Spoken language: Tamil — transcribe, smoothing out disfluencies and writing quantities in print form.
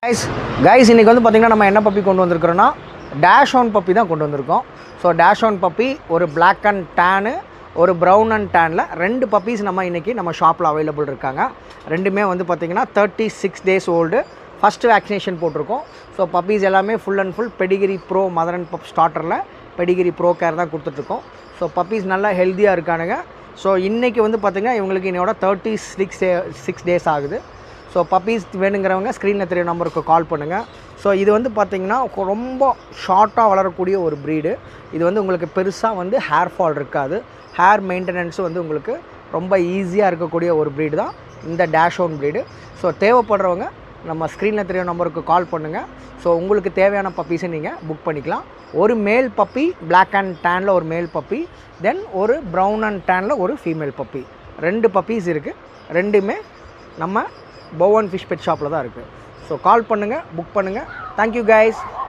கைஸ் இன்றைக்கி வந்து பார்த்திங்கன்னா நம்ம என்ன பப்பி கொண்டு வந்திருக்கிறோன்னா டேஷ் ஆன் பப்பி தான் கொண்டு வந்திருக்கோம். ஸோ டேஷ் ஆன் பப்பி ஒரு பிளாக் அண்ட் டேனு ஒரு ப்ரௌன் அண்ட் டேனில் 2 பப்பீஸ் நம்ம இன்றைக்கி நம்ம ஷாப்பில் அவைலபிள் இருக்காங்க. ரெண்டுமே வந்து பார்த்திங்கன்னா 36 டேஸ் ஓல்டு. ஃபஸ்ட்டு வேக்சினேஷன் போட்டிருக்கோம். ஸோ பப்பீஸ் எல்லாமே full and full pedigree pro mother and pup ஸ்டார்டரில் பெடிகிரி ப்ரோ கேர் தான் கொடுத்துட்ருக்கோம். ஸோ பப்பீஸ் நல்லா ஹெல்த்தியாக இருக்கானுங்க. ஸோ இன்றைக்கி வந்து பார்த்திங்கன்னா இவங்களுக்கு இன்னையோட 36 டேஸ் ஆகுது. ஸோ பப்பீஸ் வேணுங்கிறவங்க ஸ்க்ரீனில் தெரிய நம்பருக்கு கால் பண்ணுங்கள். ஸோ இது வந்து பார்த்திங்கன்னா ரொம்ப ஷார்ட்டாக வளரக்கூடிய ஒரு ப்ரீடு. இது வந்து உங்களுக்கு பெருசாக வந்து ஹேர் ஃபால் இருக்காது. ஹேர் மெயின்டெனன்ஸும் வந்து உங்களுக்கு ரொம்ப ஈஸியாக இருக்கக்கூடிய ஒரு ப்ரீடு தான் இந்த டேஷ் ஆன் ப்ரீடு. ஸோ தேவைப்படுறவங்க நம்ம ஸ்க்ரீனில் தெரிய நம்பருக்கு கால் பண்ணுங்கள். ஸோ உங்களுக்கு தேவையான பப்பீஸை நீங்கள் புக் பண்ணிக்கலாம். ஒரு male puppy black and Daniil ஒரு மேல் பப்பி, தென் ஒரு ப்ரௌன் அண்ட் டேனில் ஒரு ஃபீமேல் பப்பி. 2 பப்பீஸ் இருக்குது. ரெண்டுமே நம்ம பவன் ஃபிஷ் பெட் ஷாப்பில் தான் இருக்குது. ஸோ கால் பண்ணுங்கள், புக் பண்ணுங்கள். Thank you guys.